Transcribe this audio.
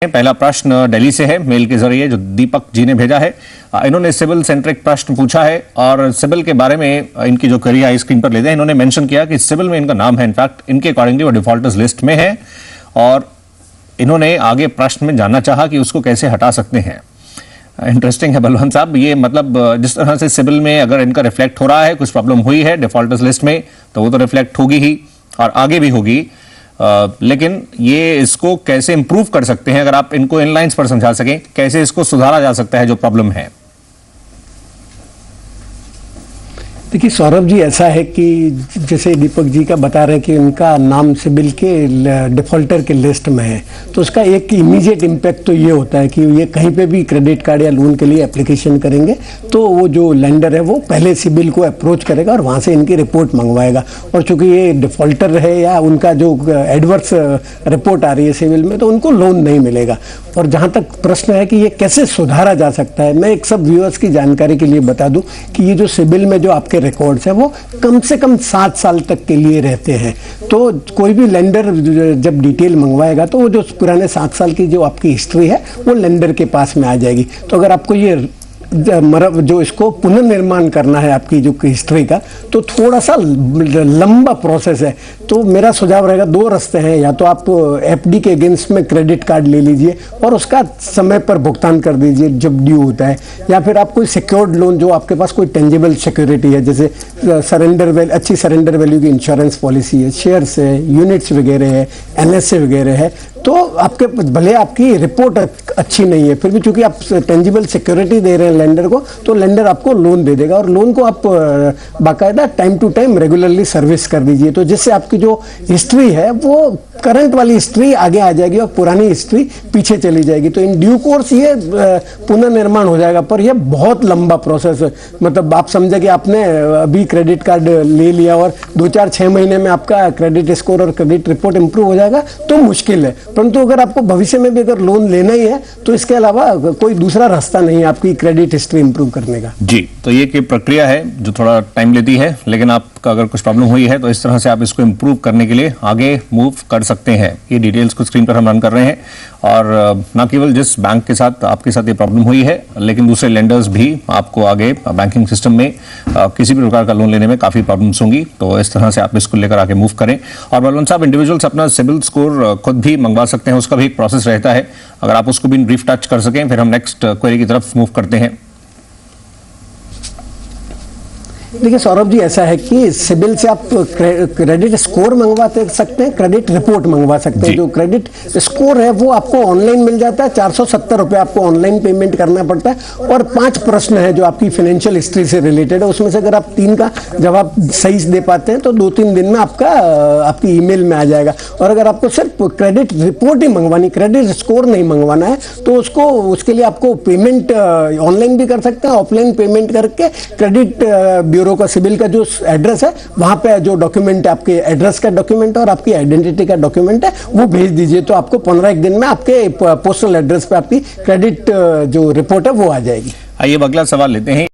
पहला प्रश्न दिल्ली से है, मेल के जरिए जो दीपक जी ने भेजा है। इन्होंने सिविल सेंट्रिक प्रश्न पूछा है और सिविल के बारे में इनकी जो क्वेरी आई स्क्रीन पर लेते हैं। इन्होंने मेंशन किया कि सिविल में इनका नाम है, इनफैक्ट इनके अकॉर्डिंगली वो डिफॉल्टर्स लिस्ट में है और इन्होंने आगे प्रश्न में जानना चाहा कि उसको कैसे हटा सकते हैं। इंटरेस्टिंग है बलवंत साहब, ये मतलब जिस तरह से सिविल में अगर इनका रिफ्लेक्ट हो रहा है, कुछ प्रॉब्लम हुई है डिफॉल्टर्स लिस्ट में, तो वो तो रिफ्लेक्ट होगी ही और आगे भी होगी। लेकिन ये इसको कैसे इंप्रूव कर सकते हैं, अगर आप इनको इन लाइंस पर समझा सकें, कैसे इसको सुधारा जा सकता है जो प्रॉब्लम है। देखिए सौरभ जी, ऐसा है कि जैसे दीपक जी का बता रहे हैं कि उनका नाम सिबिल के डिफॉल्टर के लिस्ट में है, तो उसका एक इमीडिएट इम्पैक्ट तो ये होता है कि ये कहीं पे भी क्रेडिट कार्ड या लोन के लिए एप्लीकेशन करेंगे तो वो जो लेंडर है वो पहले सिबिल को अप्रोच करेगा और वहाँ से इनकी रिपोर्ट मंगवाएगा। और चूंकि ये डिफॉल्टर है या उनका जो एडवर्स रिपोर्ट आ रही है सिबिल में, तो उनको लोन नहीं मिलेगा। और जहाँ तक प्रश्न है कि ये कैसे सुधारा जा सकता है, मैं एक सब व्यूअर्स की जानकारी के लिए बता दूं कि ये जो सिबिल में जो आपके रिकॉर्ड्स है वो कम से कम 7 साल तक के लिए रहते हैं। तो कोई भी लेंडर जब डिटेल मंगवाएगा तो वो जो पुराने 7 साल की जो आपकी हिस्ट्री है वो लेंडर के पास में आ जाएगी। तो अगर आपको ये जो इसको पुनर्निर्माण करना है आपकी जो हिस्ट्री का, तो थोड़ा सा लंबा प्रोसेस है। तो मेरा सुझाव रहेगा, 2 रास्ते हैं, या तो आप एफडी के अगेंस्ट में क्रेडिट कार्ड ले लीजिए और उसका समय पर भुगतान कर दीजिए जब ड्यू होता है, या फिर आप कोई सिक्योर्ड लोन जो आपके पास कोई टेंजिबल सिक्योरिटी है, जैसे अच्छी सरेंडर वैल्यू की इंश्योरेंस पॉलिसी है, शेयर्स है, यूनिट्स वगैरह है, एनएसए वगैरह है, तो आपके भले आपकी रिपोर्ट अच्छी नहीं है फिर भी चूंकि आप टेंजिबल सिक्योरिटी दे रहे हैं लेंडर को, तो लेंडर आपको लोन दे देगा और लोन को आप बाकायदा time to time regularly service कर दीजिए, तो जिससे आपकी जो हिस्ट्री है वो करंट वाली हिस्ट्री आगे आ जाएगी और पुरानी हिस्ट्री पीछे चली जाएगी। तो इन ड्यू कोर्स ये पुनर्निर्माण हो जाएगा, पर यह बहुत लंबा प्रोसेस है। मतलब आप समझे कि आपने अभी क्रेडिट कार्ड ले लिया और 2-4-6 महीने में आपका क्रेडिट स्कोर और क्रेडिट रिपोर्ट इंप्रूव हो जाएगा तो मुश्किल है। परंतु अगर आपको भविष्य में भी अगर लोन लेना ही है तो इसके अलावा कोई दूसरा रास्ता नहीं है आपकी क्रेडिट हिस्ट्री इंप्रूव करने का। जी, तो ये एक प्रक्रिया है जो थोड़ा टाइम लेती है, लेकिन आपका अगर कुछ प्रॉब्लम हुई है तो इस तरह से आप इसको इंप्रूव करने के लिए आगे मूव कर सकते हैं। ये डिटेल्स को स्क्रीन पर हम रन कर रहे हैं और न केवल जिस बैंक के साथ आपके साथ ये प्रॉब्लम हुई है, लेकिन दूसरे लेंडर्स भी आपको आगे बैंकिंग सिस्टम में किसी भी प्रकार का लोन लेने में काफी प्रॉब्लम्स होंगी। तो इस तरह से आप इसको लेकर आगे मूव करें। और बलवंत साहब, इंडिविजुअल्स अपना सिबिल स्कोर खुद भी मंगवा सकते हैं, उसका भी एक प्रोसेस रहता है। अगर आप उसको भी ब्रीफ टच कर सकें, फिर हम नेक्स्ट क्वेरी की तरफ मूव करते हैं। देखिए सौरभ जी, ऐसा है कि सिबिल से आप क्रेडिट स्कोर मंगवा सकते हैं, क्रेडिट रिपोर्ट मंगवा सकते हैं। जो क्रेडिट स्कोर है वो आपको ऑनलाइन मिल जाता है, 470 रुपये आपको ऑनलाइन पेमेंट करना पड़ता है और 5 प्रश्न है जो आपकी फाइनेंशियल हिस्ट्री से रिलेटेड है। उसमें से अगर आप 3 का जवाब सही से दे पाते हैं तो 2-3 दिन में आपकी ईमेल में आ जाएगा। और अगर आपको सिर्फ क्रेडिट रिपोर्ट ही मंगवानी, क्रेडिट स्कोर नहीं मंगवाना है, तो उसके लिए आपको पेमेंट ऑनलाइन भी कर सकते हैं, ऑफलाइन पेमेंट करके क्रेडिट ब्यूरो का सिबिल का जो एड्रेस है वहां पे जो डॉक्यूमेंट है, आपके एड्रेस का डॉक्यूमेंट है और आपकी आइडेंटिटी का डॉक्यूमेंट है, वो भेज दीजिए। तो आपको 15 दिन में आपके पोस्टल एड्रेस पे आपकी क्रेडिट जो रिपोर्ट है वो आ जाएगी। आइए अगला सवाल लेते हैं।